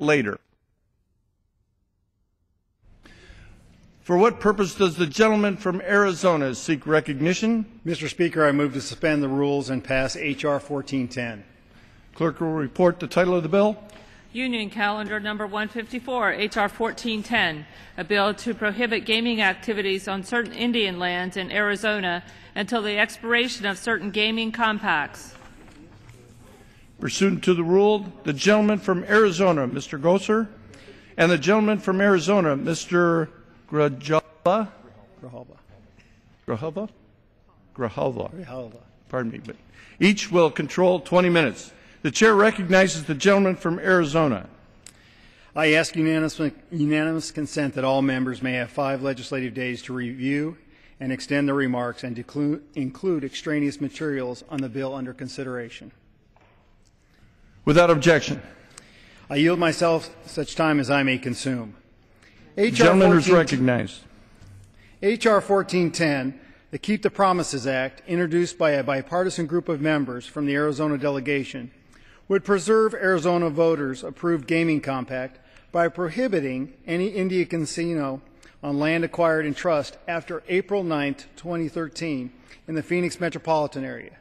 later. For what purpose does the gentleman from Arizona seek recognition? Mr. Speaker, I move to suspend the rules and pass H.R. 1410. Clerk will report the title of the bill. Union Calendar Number 154, H.R. 1410, a bill to prohibit gaming activities on certain Indian lands in Arizona until the expiration of certain gaming compacts. Pursuant to the rule, the gentleman from Arizona, Mr. GOSAR, and the gentleman from Arizona, Mr. Grijalva. Pardon me, but each will control 20 minutes. The chair recognizes the gentleman from Arizona. I ask unanimous consent that all members may have 5 legislative days to review and extend their remarks and to include extraneous materials on the bill under consideration. Without objection. I yield myself such time as I may consume. The gentleman is recognized. H.R. 1410, the Keep the Promises Act, introduced by a bipartisan group of members from the Arizona delegation, would preserve Arizona voters' approved gaming compact by prohibiting any Indian casino on land acquired in trust after April 9, 2013 in the Phoenix metropolitan area.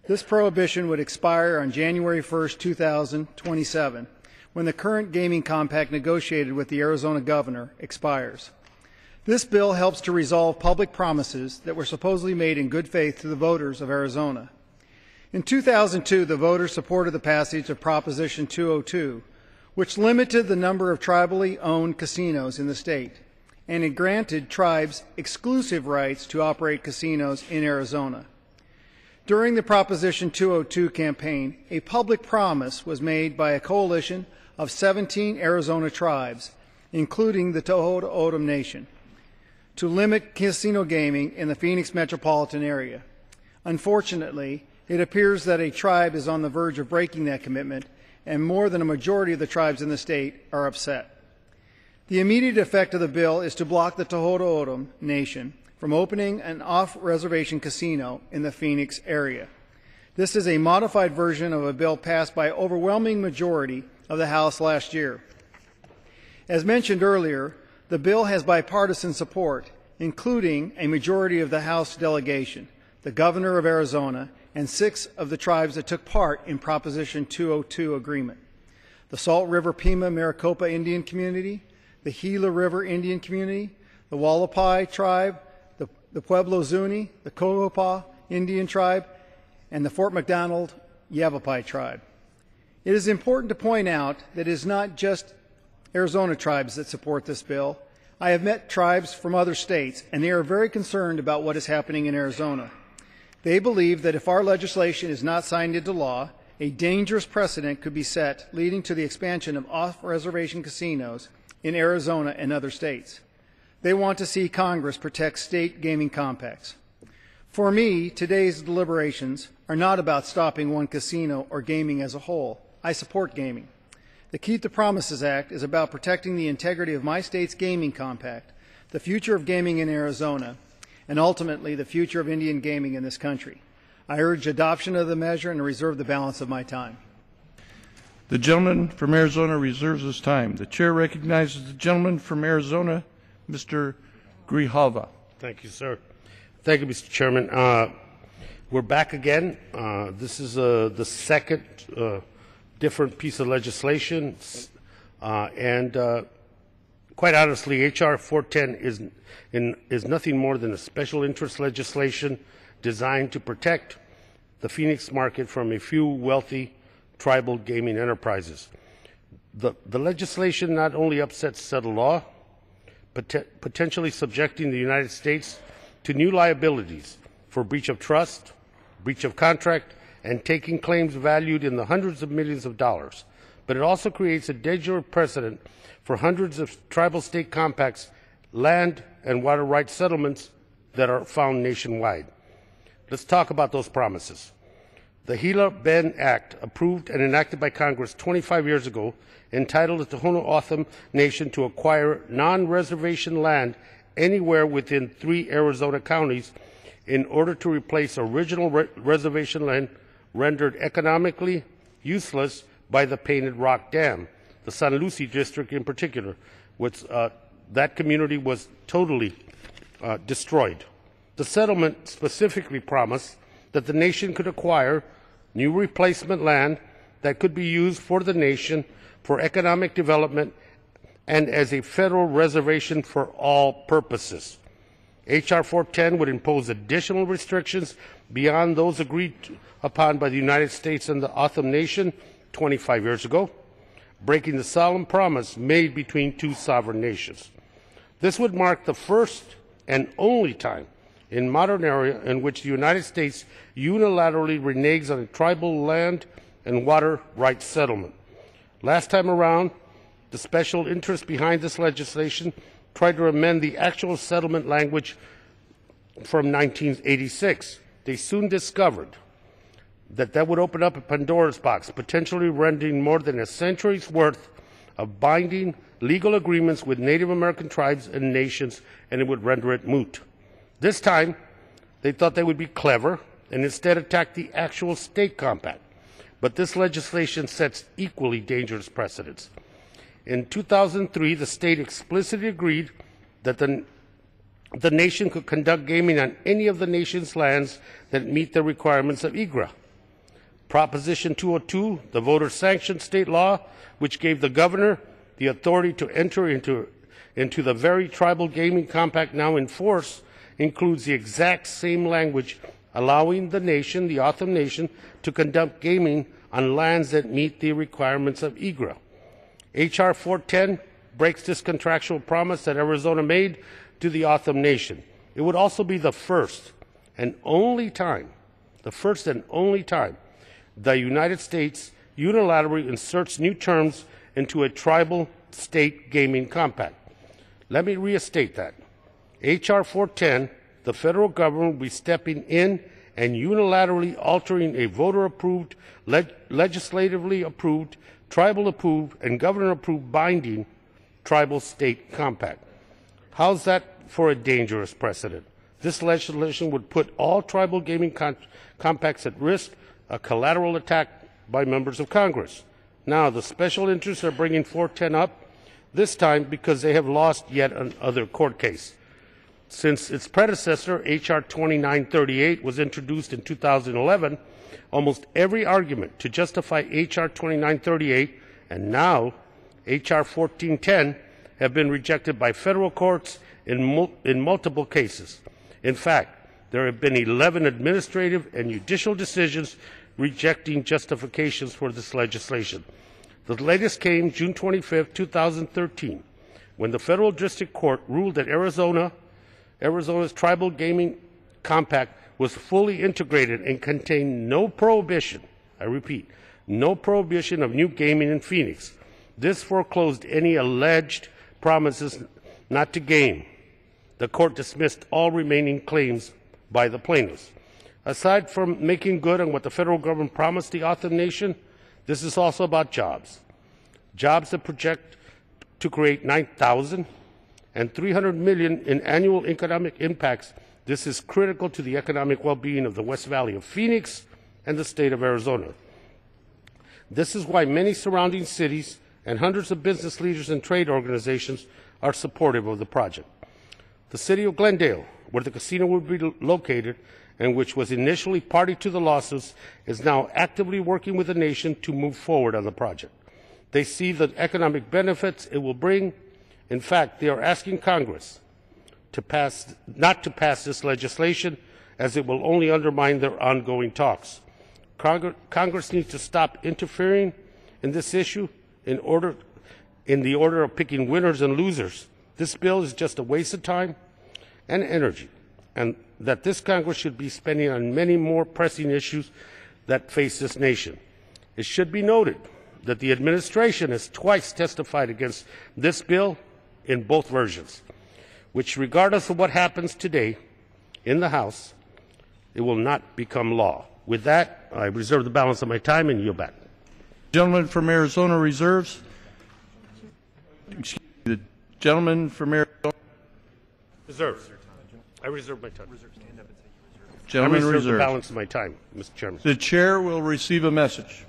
This prohibition would expire on January 1, 2027, when the current gaming compact negotiated with the Arizona governor expires. This bill helps to resolve public promises that were supposedly made in good faith to the voters of Arizona. In 2002, the voters supported the passage of Proposition 202, which limited the number of tribally owned casinos in the state, and it granted tribes exclusive rights to operate casinos in Arizona. During the Proposition 202 campaign, a public promise was made by a coalition of 17 Arizona tribes, including the Tohono O'odham Nation, to limit casino gaming in the Phoenix metropolitan area. Unfortunately, it appears that a tribe is on the verge of breaking that commitment, and more than a majority of the tribes in the state are upset. The immediate effect of the bill is to block the Tohono O'odham Nation from opening an off-reservation casino in the Phoenix area. This is a modified version of a bill passed by an overwhelming majority of the House last year. As mentioned earlier, the bill has bipartisan support, including a majority of the House delegation, the governor of Arizona, and 6 of the tribes that took part in Proposition 202 agreement: the Salt River Pima Maricopa Indian Community, the Gila River Indian Community, the Wallapai Tribe, the Pueblo Zuni, the Cohopa Indian Tribe, and the Fort McDonald Yavapai Tribe. It is important to point out that it is not just Arizona tribes that support this bill. I have met tribes from other states, and they are very concerned about what is happening in Arizona. They believe that if our legislation is not signed into law, a dangerous precedent could be set, leading to the expansion of off-reservation casinos in Arizona and other states. They want to see Congress protect state gaming compacts. For me, today's deliberations are not about stopping one casino or gaming as a whole. I support gaming. The Keep the Promises Act is about protecting the integrity of my state's gaming compact, the future of gaming in Arizona, and ultimately the future of Indian gaming in this country. I urge adoption of the measure and reserve the balance of my time. The gentleman from Arizona reserves his time. The chair recognizes the gentleman from Arizona, Mr. Grijalva. Thank you, sir. Thank you, Mr. Chairman. We're back again. This is the second different piece of legislation, and quite honestly, H.R. 410 is nothing more than a special interest legislation designed to protect the Phoenix market from a few wealthy tribal gaming enterprises. The legislation not only upsets settled law, potentially subjecting the United States to new liabilities for breach of trust, breach of contract, and taking claims valued in the hundreds of millions of dollars. But it also creates a dangerous precedent for hundreds of tribal state compacts, land and water rights settlements that are found nationwide. Let's talk about those promises. The Gila Ben Act, approved and enacted by Congress 25 years ago, entitled the Tohono O'odham Nation to acquire non-reservation land anywhere within 3 Arizona counties in order to replace original reservation land rendered economically useless by the Painted Rock Dam, the San Lucie district in particular, which that community was totally destroyed. The settlement specifically promised that the nation could acquire new replacement land that could be used for the nation for economic development and as a federal reservation for all purposes. H.R. 410 would impose additional restrictions beyond those agreed upon by the United States and the Otham Nation 25 years ago, breaking the solemn promise made between two sovereign nations. This would mark the first and only time in modern era in which the United States unilaterally reneges on a tribal land and water rights settlement. Last time around, the special interest behind this legislation tried to amend the actual settlement language from 1986. They soon discovered that would open up a Pandora's box, potentially rendering more than a century's worth of binding legal agreements with Native American tribes and nations, and it would render it moot. This time, they thought they would be clever and instead attack the actual state compact. But this legislation sets equally dangerous precedents. In 2003, the state explicitly agreed that the nation could conduct gaming on any of the nation's lands that meet the requirements of IGRA. Proposition 202, the voter-sanctioned state law, which gave the governor the authority to enter into the very tribal gaming compact now in force, includes the exact same language allowing the nation, the Otham Nation, to conduct gaming on lands that meet the requirements of IGRA. H.R. 410 breaks this contractual promise that Arizona made to the Otham Nation. It would also be the first and only time the United States unilaterally inserts new terms into a tribal state gaming compact. Let me restate that. H.R. 410, the federal government will be stepping in and unilaterally altering a voter-approved, legislatively approved, tribal-approved, and governor-approved binding tribal state compact. How's that for a dangerous precedent? This legislation would put all tribal gaming compacts at risk, a collateral attack by members of Congress. Now, the special interests are bringing 410 up, this time because they have lost yet another court case. Since its predecessor, H.R. 2938, was introduced in 2011, almost every argument to justify H.R. 2938 and now H.R. 1410 have been rejected by federal courts in multiple cases. In fact, there have been 11 administrative and judicial decisions rejecting justifications for this legislation. The latest came June 25, 2013, when the Federal District Court ruled that Arizona's tribal gaming compact was fully integrated and contained no prohibition, I repeat, no prohibition of new gaming in Phoenix. This foreclosed any alleged promises not to game. The court dismissed all remaining claims by the plaintiffs. Aside from making good on what the federal government promised the Otham Nation, this is also about jobs. Jobs that project to create 9,000 and $300 million in annual economic impacts. This is critical to the economic well-being of the West Valley of Phoenix and the state of Arizona. This is why many surrounding cities and hundreds of business leaders and trade organizations are supportive of the project. The city of Glendale, where the casino will be located and which was initially party to the lawsuits, is now actively working with the nation to move forward on the project. They see the economic benefits it will bring. In fact, they are asking Congress not to pass this legislation, as it will only undermine their ongoing talks. Congress needs to stop interfering in this issue in the order of picking winners and losers. This bill is just a waste of time and energy, and that this Congress should be spending on many more pressing issues that face this nation. It should be noted that the administration has twice testified against this bill in both versions, which, regardless of what happens today in the House, it will not become law. With that, I reserve the balance of my time and yield back. Gentleman from Arizona reserves. Excuse me, the gentleman from Arizona. Reserve. I reserve my time. Gentleman I reserve the reserves. balance of my time, Mr. Chairman. The chair will receive a message.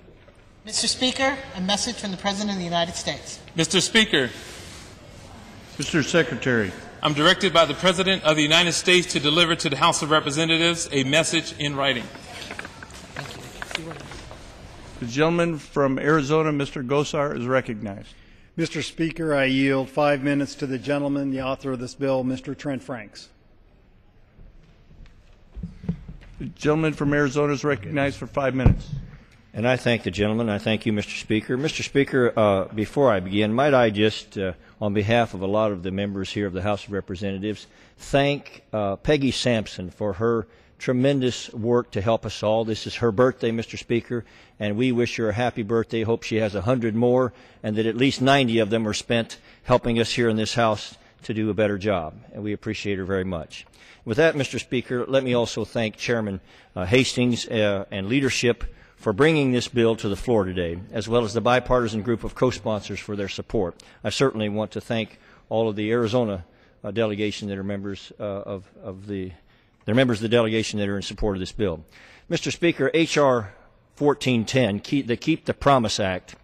Mr. Speaker, a message from the President of the United States. Mr. Speaker, Mr. Secretary, I'm directed by the President of the United States to deliver to the House of Representatives a message in writing. the gentleman from Arizona, Mr. GOSAR, is recognized. Mr. Speaker, I yield 5 minutes to the gentleman, the author of this bill, Mr. Trent Franks. The gentleman from Arizona is recognized for 5 minutes. And I thank the gentleman. I thank you, Mr. Speaker. Mr. Speaker, before I begin, might I just, on behalf of a lot of the members here of the House of Representatives, thank Peggy Sampson for her tremendous work to help us all. This is her birthday, Mr. Speaker, and we wish her a happy birthday. Hope she has 100 more, and that at least 90 of them are spent helping us here in this House to do a better job. And we appreciate her very much. With that, Mr. Speaker, let me also thank Chairman Hastings and leadership for bringing this bill to the floor today, as well as the bipartisan group of co-sponsors for their support. I certainly want to thank all of the Arizona delegation that are members they're members of the delegation that are in support of this bill. Mr. Speaker, H.R. 1410, the Keep the Promise Act,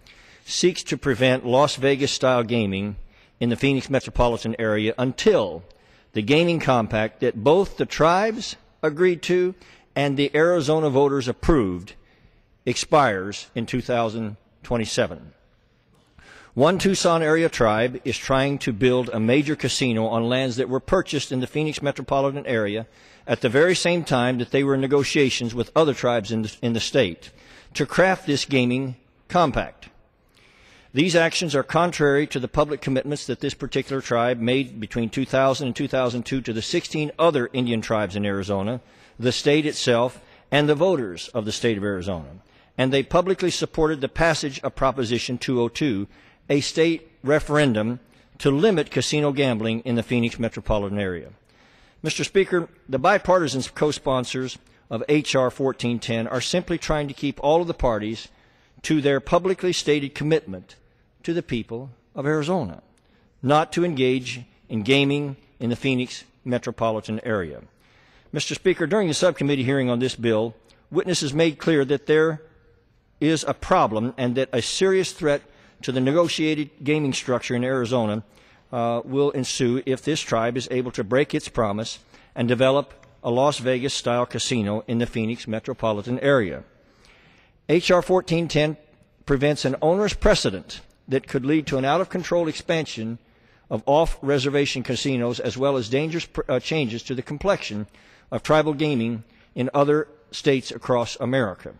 seeks to prevent Las Vegas-style gaming in the Phoenix metropolitan area until the gaming compact that both the tribes agreed to and the Arizona voters approved expires in 2027. One Tucson area tribe is trying to build a major casino on lands that were purchased in the Phoenix metropolitan area at the very same time that they were in negotiations with other tribes in the state to craft this gaming compact. These actions are contrary to the public commitments that this particular tribe made between 2000 and 2002 to the 16 other Indian tribes in Arizona, the state itself, and the voters of the state of Arizona. And they publicly supported the passage of Proposition 202, a state referendum to limit casino gambling in the Phoenix metropolitan area. Mr. Speaker, the bipartisan co-sponsors of H.R. 1410 are simply trying to keep all of the parties to their publicly stated commitment to the people of Arizona, not to engage in gaming in the Phoenix metropolitan area. Mr. Speaker, during the subcommittee hearing on this bill, witnesses made clear that there is a problem and that a serious threat to the negotiated gaming structure in Arizona will ensue if this tribe is able to break its promise and develop a Las Vegas-style casino in the Phoenix metropolitan area. H.R. 1410 prevents an onerous precedent that could lead to an out-of-control expansion of off-reservation casinos as well as dangerous changes to the complexion of tribal gaming in other states across America.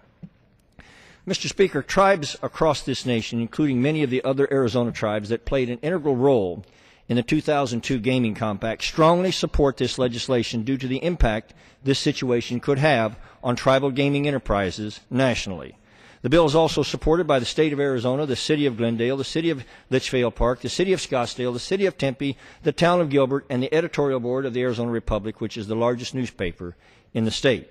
Mr. Speaker, tribes across this nation, including many of the other Arizona tribes that played an integral role in the 2002 Gaming Compact, strongly support this legislation due to the impact this situation could have on tribal gaming enterprises nationally. The bill is also supported by the state of Arizona, the city of Glendale, the city of Litchfield Park, the city of Scottsdale, the city of Tempe, the town of Gilbert, and the editorial board of the Arizona Republic, which is the largest newspaper in the state.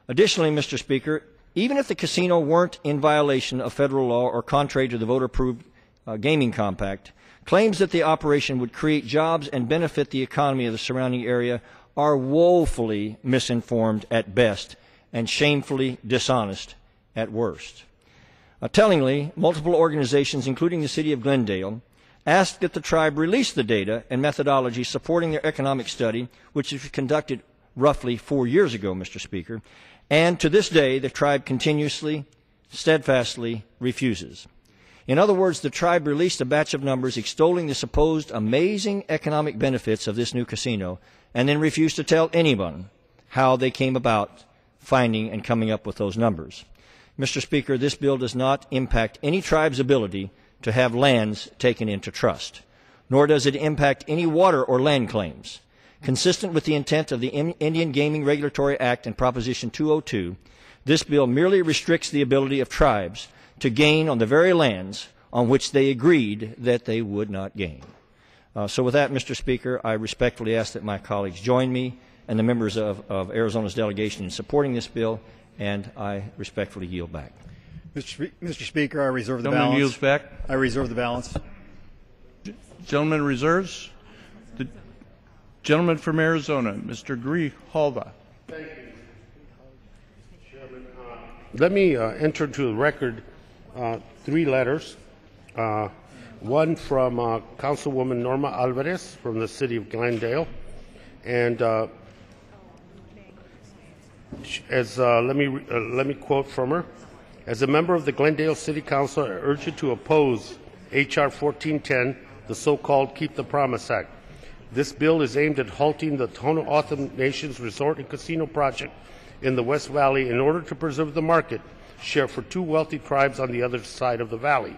Additionally, Mr. Speaker, even if the casino weren't in violation of federal law or contrary to the voter-approved gaming compact, claims that the operation would create jobs and benefit the economy of the surrounding area are woefully misinformed at best and shamefully dishonest at worst. Tellingly, multiple organizations, including the city of Glendale, asked that the tribe release the data and methodology supporting their economic study, which was conducted roughly 4 years ago, Mr. Speaker, and to this day the tribe continuously, steadfastly refuses. In other words, the tribe released a batch of numbers extolling the supposed amazing economic benefits of this new casino and then refused to tell anyone how they came about finding and coming up with those numbers. Mr. Speaker, this bill does not impact any tribe's ability to have lands taken into trust, nor does it impact any water or land claims. Consistent with the intent of the Indian Gaming Regulatory Act and Proposition 202, this bill merely restricts the ability of tribes to gain on the very lands on which they agreed that they would not gain. So with that, Mr. Speaker, I respectfully ask that my colleagues join me and the members of Arizona's delegation in supporting this bill, and I respectfully yield back. Mr. Speaker, I reserve the Gentleman balance. yields back. I reserve the balance. Gentleman reserves. The gentleman from Arizona, Mr. Grijalva. Thank you, Chairman. Let me enter into the record three letters. One from Councilwoman Norma Alvarez from the city of Glendale, and let me quote from her. As a member of the Glendale City Council, I urge you to oppose H.R. 1410, the so-called Keep the Promise Act. This bill is aimed at halting the Tohono O'odham Nation's resort and casino project in the West Valley in order to preserve the market share for two wealthy tribes on the other side of the valley.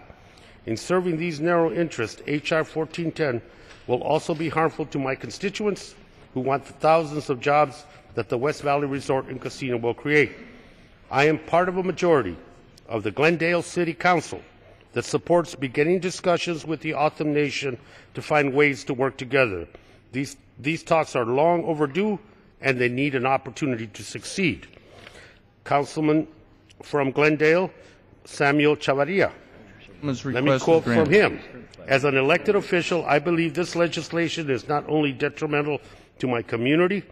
In serving these narrow interests, H.R. 1410 will also be harmful to my constituents who want the thousands of jobs that the West Valley Resort and Casino will create. I am part of a majority of the Glendale City Council that supports beginning discussions with the O'odham Nation to find ways to work together. These talks are long overdue, and they need an opportunity to succeed. Councilman from Glendale, Samuel Chavarria. Let me quote from him. As an elected official, I believe this legislation is not only detrimental to my community,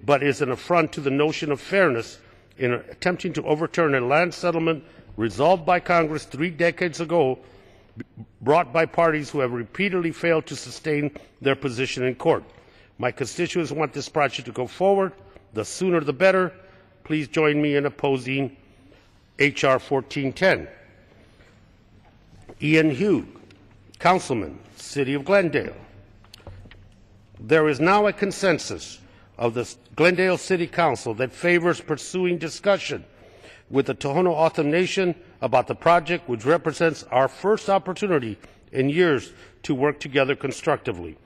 but is an affront to the notion of fairness in attempting to overturn a land settlement resolved by Congress 3 decades ago, brought by parties who have repeatedly failed to sustain their position in court. My constituents want this project to go forward. The sooner the better. Please join me in opposing H.R. 1410. Ian Hugh, Councilman, City of Glendale. There is now a consensus of the Glendale City Council that favors pursuing discussion with the Tohono O'odham Nation about the project, which represents our first opportunity in years to work together constructively.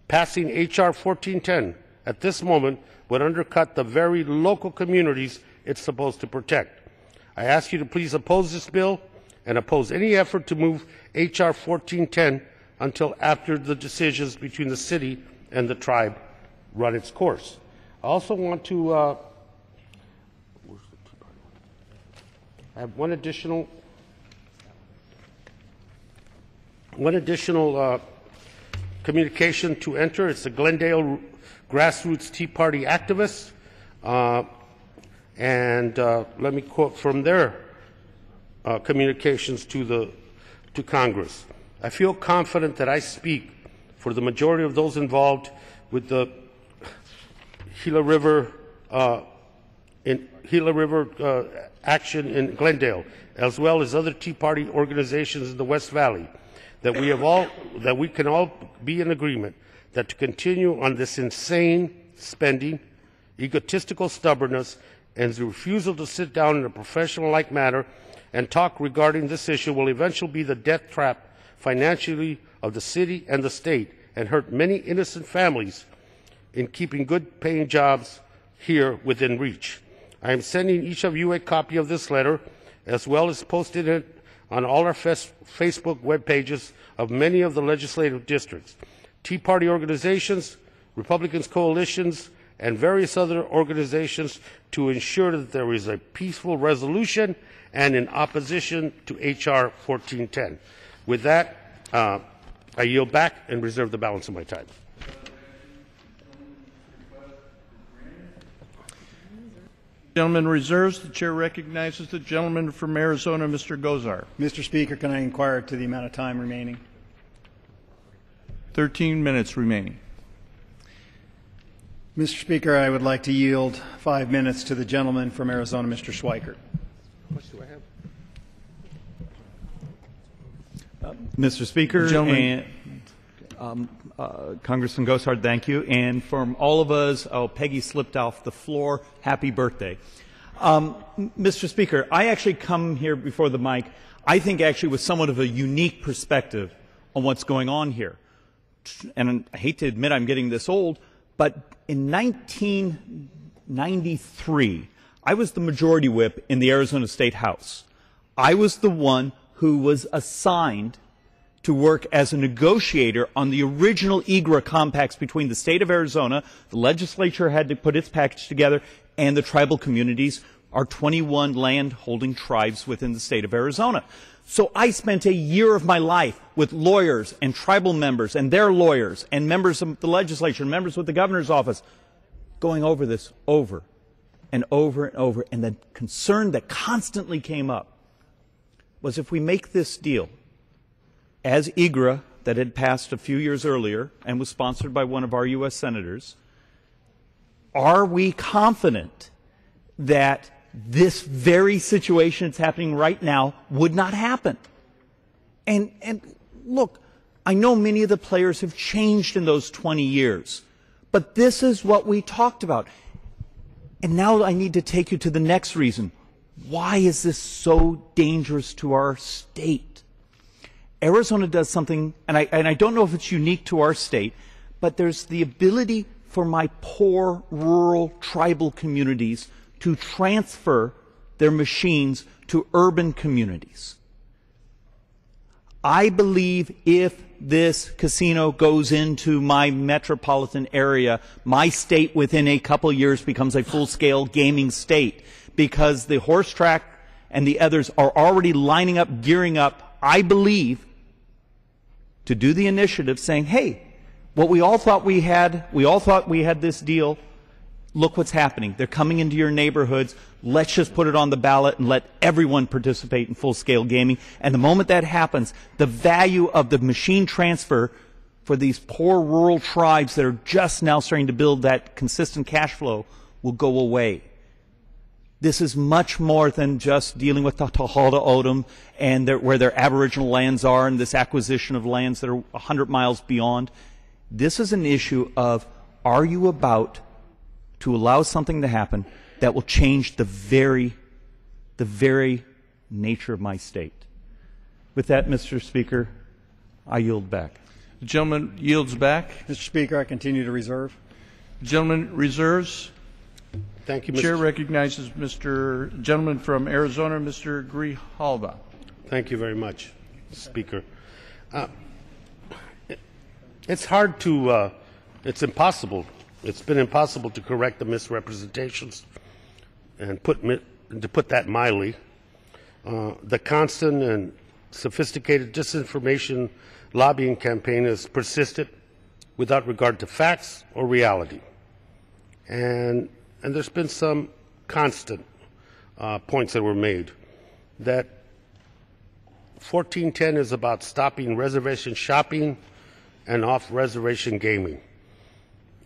Passing H.R. 1410 at this moment would undercut the very local communities it's supposed to protect. I ask you to please oppose this bill and oppose any effort to move H.R. 1410 until after the decisions between the city and the tribe run its course. I also want to I have one additional communication to enter. It's the Glendale grassroots Tea Party activists, and let me quote from their communications to Congress. I feel confident that I speak for the majority of those involved with the Gila River action in Glendale, as well as other Tea Party organizations in the West Valley, that we can all be in agreement that to continue on this insane spending, egotistical stubbornness, and the refusal to sit down in a professional-like manner and talk regarding this issue will eventually be the death trap financially of the city and the state and hurt many innocent families in keeping good-paying jobs here within reach. I am sending each of you a copy of this letter, as well as posting it on all our Facebook web pages of many of the legislative districts. Tea Party organizations, Republicans coalitions, and various other organizations to ensure that there is a peaceful resolution and in opposition to H.R. 1410. With that, I yield back and reserve the balance of my time. Gentleman reserves. The chair recognizes the gentleman from Arizona, Mr. GOSAR. Mr. Speaker, can I inquire to the amount of time remaining? 13 minutes remaining. Mr. Speaker, I would like to yield 5 minutes to the gentleman from Arizona, Mr. Schweikert. How much do I have? Mr. Speaker, and Congressman GOSAR, thank you. And from all of us, Peggy slipped off the floor. Happy birthday. Mr. Speaker, I actually come here before the mic, I think actually with somewhat of a unique perspective on what's going on here. And I hate to admit I'm getting this old, but in 1993, I was the majority whip in the Arizona State House. I was the one who was assigned to work as a negotiator on the original IGRA compacts between the state of Arizona, the legislature had to put its package together, and the tribal communities, our 21 land-holding tribes within the state of Arizona. So I spent a year of my life with lawyers and tribal members and their lawyers and members of the legislature and members with the governor's office going over this over and over and over. And the concern that constantly came up was if we make this deal, as IGRA that had passed a few years earlier and was sponsored by one of our U.S. senators, are we confident that this very situation that's happening right now would not happen? And look, I know many of the players have changed in those 20 years, but this is what we talked about. And now I need to take you to the next reason. Why is this so dangerous to our state? Arizona does something, and I don't know if it's unique to our state, but there's the ability for my poor rural tribal communities to transfer their machines to urban communities. I believe if this casino goes into my metropolitan area, my state within a couple years becomes a full-scale gaming state, because the horse track and the others are already lining up, gearing up, I believe, to do the initiative saying, hey, what we all thought we had this deal, look what's happening. They're coming into your neighborhoods. Let's just put it on the ballot and let everyone participate in full-scale gaming. And the moment that happens, the value of the machine transfer for these poor rural tribes that are just now starting to build that consistent cash flow will go away. This is much more than just dealing with the Tahalda Odom and where their Aboriginal lands are and this acquisition of lands that are 100 miles beyond. This is an issue of, are you about to allow something to happen that will change the very nature of my state? With that, Mr. Speaker, I yield back. The gentleman yields back. Mr. Speaker, I continue to reserve. The gentleman reserves. Thank you, Mr. Chair recognizes Mr. Gentleman from Arizona, Mr. Grijalva. Thank you very much, Speaker. It's hard to, it's impossible. It's been impossible to correct the misrepresentations, and to put that mildly. The constant and sophisticated disinformation lobbying campaign has persisted without regard to facts or reality. And there's been some constant points that were made that 1410 is about stopping reservation shopping and off-reservation gaming,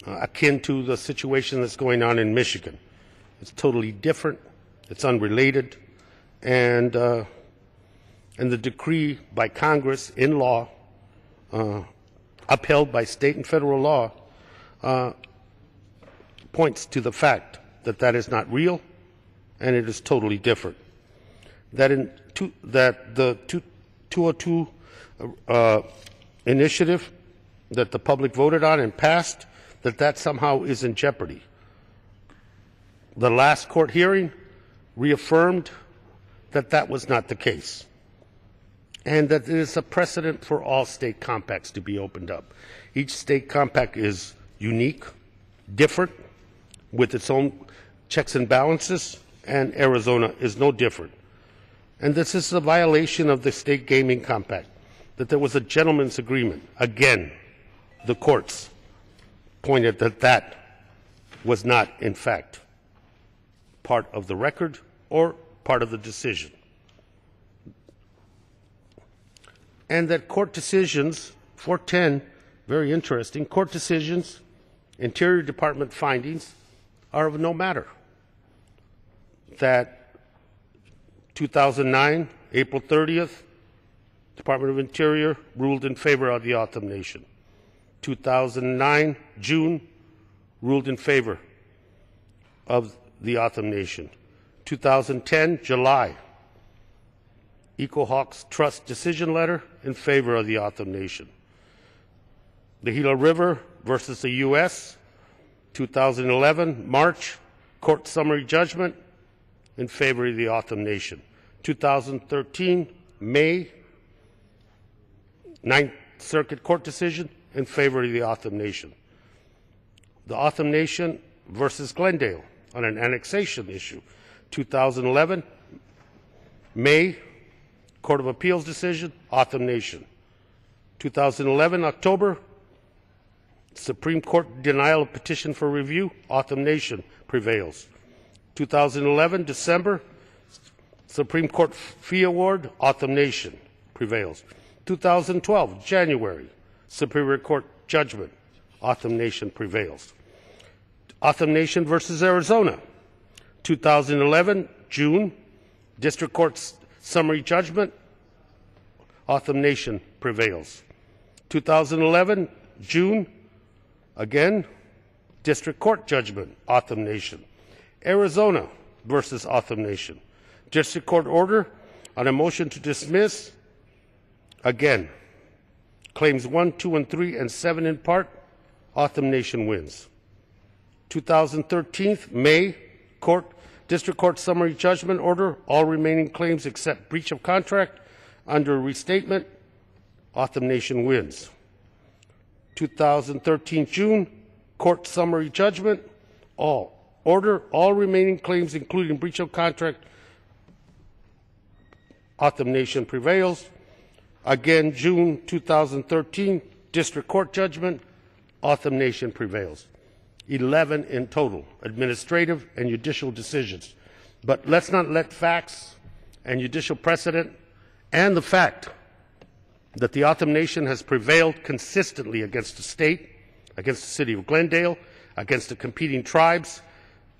akin to the situation that's going on in Michigan. It's totally different. It's unrelated. And the decree by Congress in law, upheld by state and federal law, points to the fact that that is not real and it is totally different. That the 202 initiative that the public voted on and passed, that somehow is in jeopardy. The last court hearing reaffirmed that that was not the case, and that it is a precedent for all state compacts to be opened up. Each state compact is unique, different, with its own checks and balances, and Arizona is no different. And this is a violation of the state gaming compact, that there was a gentleman's agreement. Again, the courts pointed that that was not, in fact, part of the record or part of the decision. And that court decisions, 410, very interesting, court decisions, Interior Department findings are of no matter. That 2009, April 30th, Department of Interior ruled in favor of the Autumn Nation. 2009, June, ruled in favor of the Autumn Nation. 2010, July, EcoHawks Trust decision letter in favor of the Autumn Nation. The Gila River versus the U.S., 2011, March, court summary judgment in favor of the Autumn Nation. 2013, May, Ninth Circuit Court decision in favor of the Autumn Nation. The Autumn Nation versus Glendale on an annexation issue, 2011, May, Court of Appeals decision, Autumn Nation. 2011, October, Supreme Court denial of petition for review, Autumn Nation prevails. 2011, December, Supreme Court fee award, Autumn Nation prevails. 2012, January, Superior Court judgment, Autumn Nation prevails. Autumn Nation versus Arizona, 2011, June, District Court's summary judgment, Autumn Nation prevails. 2011, June, again, District Court judgment, Autumn Nation. Arizona versus Autumn Nation. District Court order on a motion to dismiss, again, claims 1, 2, and 3, and 7 in part, Autumn Nation wins. 2013, May, District Court summary judgment order, all remaining claims except breach of contract under restatement, Autumn Nation wins. 2013, June, court summary judgment, all remaining claims including breach of contract, Autumn Nation prevails. Again, June 2013, District Court judgment, Autumn Nation prevails. 11 in total, administrative and judicial decisions. But let's not let facts and judicial precedent and the fact that the Autumn Nation has prevailed consistently against the state, against the city of Glendale, against the competing tribes,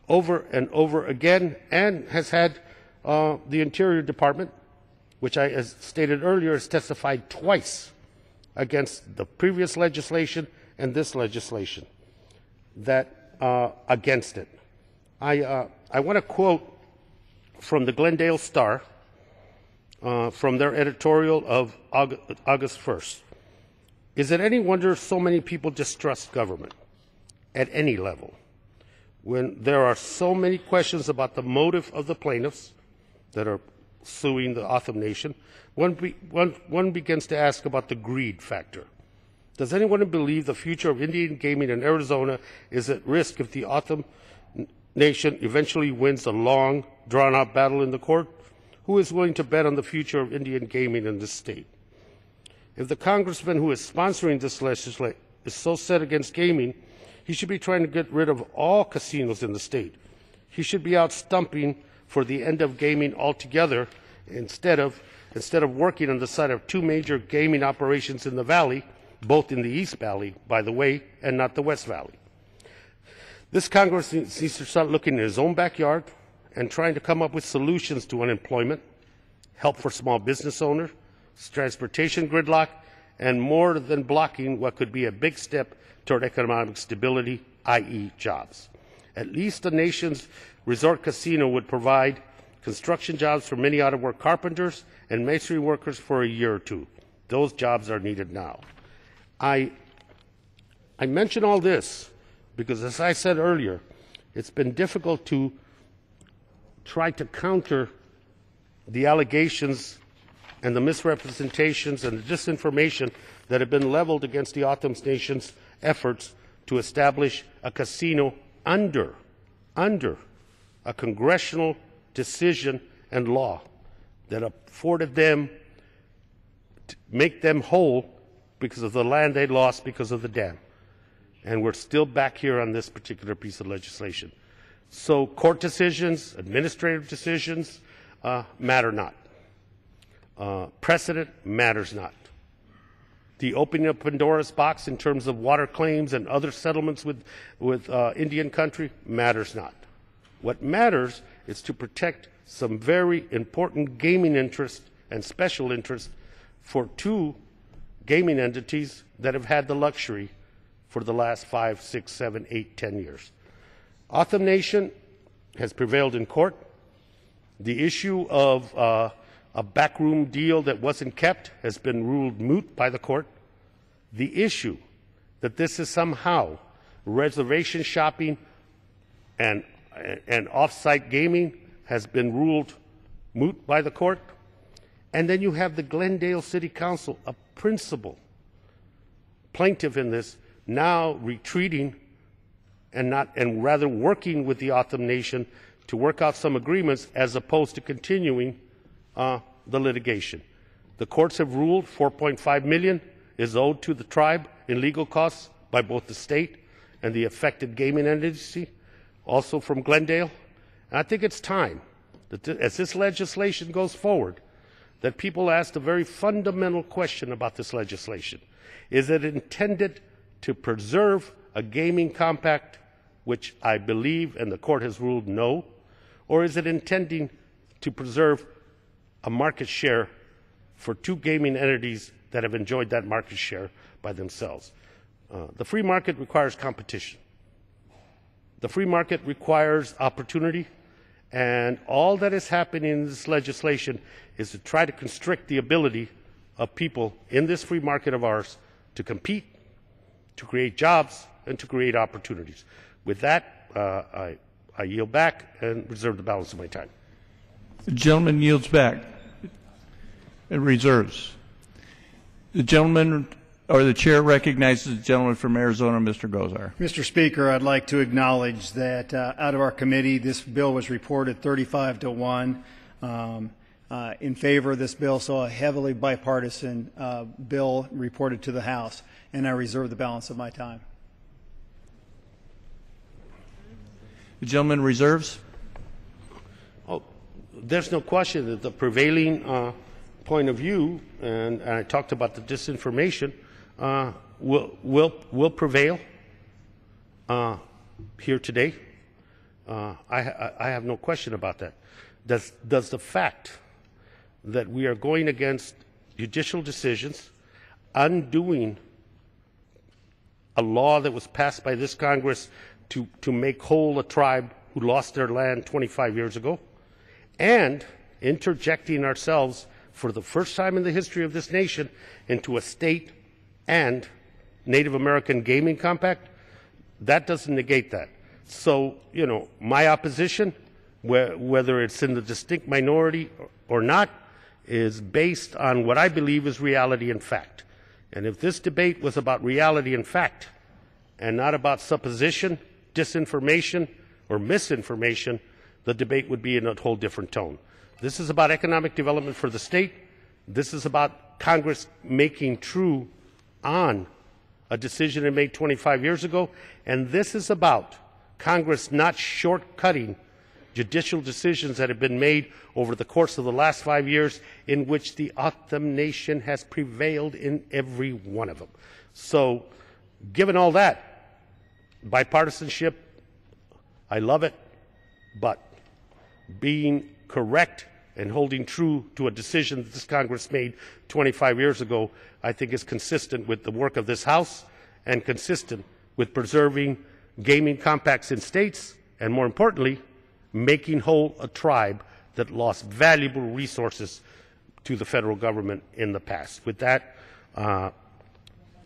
over and over again, and has had the Interior Department, which I, as stated earlier, has testified twice against the previous legislation and this legislation, that against it. I want to quote from the Glendale Star, from their editorial of August 1st. Is it any wonder so many people distrust government at any level when there are so many questions about the motive of the plaintiffs that are suing the Autumn Nation? One begins to ask about the greed factor. Does anyone believe the future of Indian gaming in Arizona is at risk if the Autumn Nation eventually wins a long, drawn-out battle in the court? Who is willing to bet on the future of Indian gaming in this state? If the congressman who is sponsoring this legislation is so set against gaming, he should be trying to get rid of all casinos in the state. He should be out stumping for the end of gaming altogether instead of working on the side of two major gaming operations in the valley, both in the East Valley, by the way, and not the West Valley. This Congress needs to start looking in his own backyard and trying to come up with solutions to unemployment, help for small business owners, transportation gridlock, and more than blocking what could be a big step toward economic stability, i.e. jobs. At least the nation's resort casino would provide construction jobs for many out-of-work carpenters and masonry workers for a year or two. Those jobs are needed now. I mention all this because, as I said earlier, it's been difficult to try to counter the allegations and the misrepresentations and the disinformation that have been leveled against the Autumn Nation's efforts to establish a casino under a congressional decision and law that afforded them to make them whole because of the land they lost because of the dam. And we're still back here on this particular piece of legislation. So court decisions, administrative decisions matter not. Precedent matters not. The opening of Pandora's box in terms of water claims and other settlements with Indian country matters not. What matters is to protect some very important gaming interests and special interests for two gaming entities that have had the luxury for the last 5, 6, 7, 8, 10 years. Autumn Nation has prevailed in court. The issue of a backroom deal that wasn't kept has been ruled moot by the court. The issue that this is somehow reservation shopping and off-site gaming has been ruled moot by the court. And then you have the Glendale City Council, a principal plaintiff in this, now retreating and rather working with the Autumn Nation to work out some agreements as opposed to continuing the litigation. The courts have ruled $4.5 million is owed to the tribe in legal costs by both the state and the affected gaming entity, also from Glendale. And I think it's time that as this legislation goes forward, that people ask a very fundamental question about this legislation. Is it intended to preserve a gaming compact, which I believe and the court has ruled no, or is it intending to preserve a market share for two gaming entities that have enjoyed that market share by themselves? The free market requires competition. The free market requires opportunity, and all that is happening in this legislation is to try to constrict the ability of people in this free market of ours to compete, to create jobs, and to create opportunities. With that, I yield back and reserve the balance of my time. The gentleman yields back and reserves. The gentleman, or the chair, recognizes the gentleman from Arizona, Mr. GOSAR. Mr. Speaker, I'd like to acknowledge that out of our committee, this bill was reported 35-1 in favor of this bill, so a heavily bipartisan bill reported to the House, and I reserve the balance of my time. The gentleman reserves. Oh, there's no question that the prevailing point of view, and I talked about the disinformation, will prevail here today. I have no question about that. Does the fact that we are going against judicial decisions, undoing a law that was passed by this Congress to make whole a tribe who lost their land 25 years ago, and interjecting ourselves for the first time in the history of this nation into a state and Native American gaming compact, that doesn't negate that. So, you know, my opposition, whether it's in the distinct minority or not, is based on what I believe is reality and fact. And if this debate was about reality and fact and not about supposition, disinformation, or misinformation, the debate would be in a whole different tone. This is about economic development for the state. This is about Congress making true on a decision it made 25 years ago. And this is about Congress not shortcutting judicial decisions that have been made over the course of the last 5 years, in which the Autumn Nation has prevailed in every one of them. So, given all that, bipartisanship, I love it, but being correct and holding true to a decision that this Congress made 25 years ago, I think is consistent with the work of this House and consistent with preserving gaming compacts in states, and more importantly, making whole a tribe that lost valuable resources to the federal government in the past. With that, I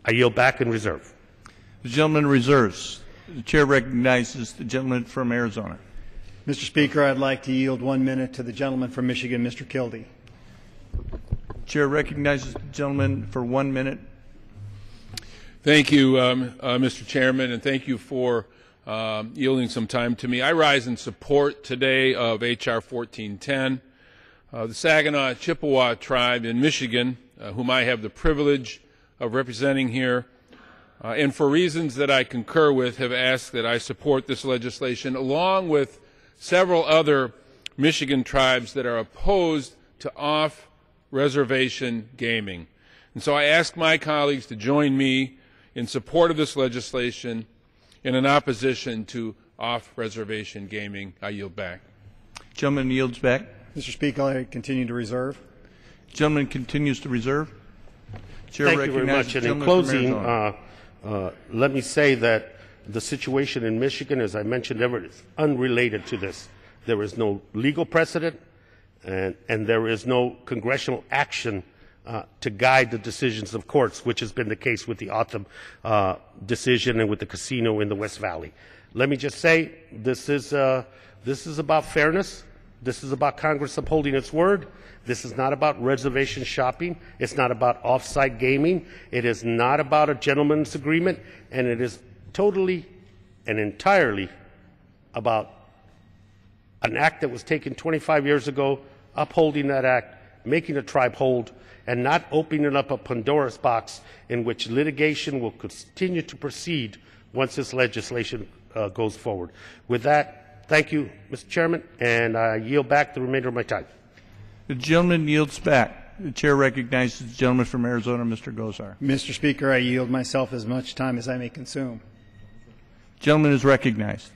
yield back and reserve. The gentleman reserves. The chair recognizes the gentleman from Arizona. Mr. Speaker, I'd like to yield 1 minute to the gentleman from Michigan, Mr. Kildee. Chair recognizes the gentleman for 1 minute. Thank you, Mr. Chairman, and thank you for yielding some time to me. I rise in support today of H.R. 1410. The Saginaw Chippewa tribe in Michigan, whom I have the privilege of representing here, and for reasons that I concur with, have asked that I support this legislation, along with several other Michigan tribes that are opposed to off-reservation gaming. And so I ask my colleagues to join me in support of this legislation and in opposition to off-reservation gaming. I yield back. Gentleman yields back. Mr. Speaker, I continue to reserve. Gentleman continues to reserve. Chair Thank you very much. And in closing, let me say that the situation in Michigan, as I mentioned, is unrelated to this. There is no legal precedent, and there is no congressional action to guide the decisions of courts, which has been the case with the Autumn decision and with the casino in the West Valley. Let me just say, this is about fairness. This is about Congress upholding its word. This is not about reservation shopping. It's not about off-site gaming. It is not about a gentleman's agreement, and it is totally and entirely about an act that was taken 25 years ago, upholding that act, making a tribe hold, and not opening up a Pandora's box in which litigation will continue to proceed once this legislation goes forward. With that, Thank you, Mr. Chairman, and I yield back the remainder of my time. The gentleman yields back. The chair recognizes the gentleman from Arizona, Mr. GOSAR. Mr. Speaker, I yield myself as much time as I may consume. Gentleman is recognized.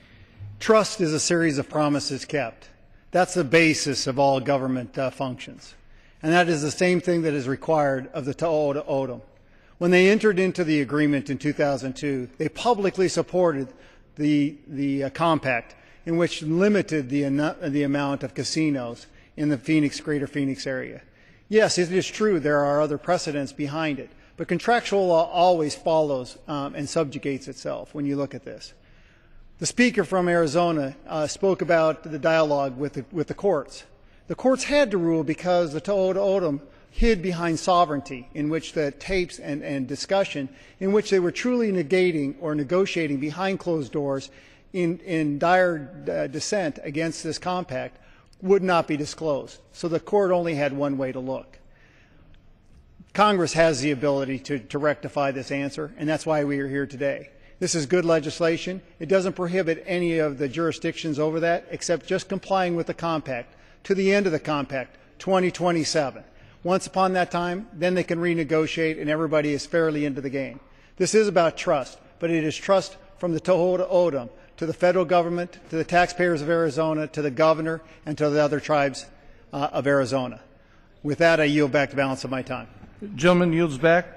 Trust is a series of promises kept. That's the basis of all government functions. And that is the same thing that is required of the To'oda O'odham. When they entered into the agreement in 2002, they publicly supported the compact in which limited the amount of casinos in the greater Phoenix area. Yes, it is true there are other precedents behind it, but contractual law always follows and subjugates itself when you look at this. The speaker from Arizona spoke about the dialogue with the courts. The courts had to rule because the To'oda O'odham hid behind sovereignty, in which the tapes and discussion, in which they were truly negating or negotiating behind closed doors in dire dissent against this compact, would not be disclosed. So the court only had one way to look. Congress has the ability to rectify this answer, and that's why we are here today. This is good legislation. It doesn't prohibit any of the jurisdictions over that, except just complying with the compact to the end of the compact, 2027. Once upon that time, then they can renegotiate and everybody is fairly into the game. This is about trust, but it is trust from the To'oda O'odham to the federal government, to the taxpayers of Arizona, to the governor, and to the other tribes of Arizona. With that, I yield back the balance of my time. The gentleman yields back.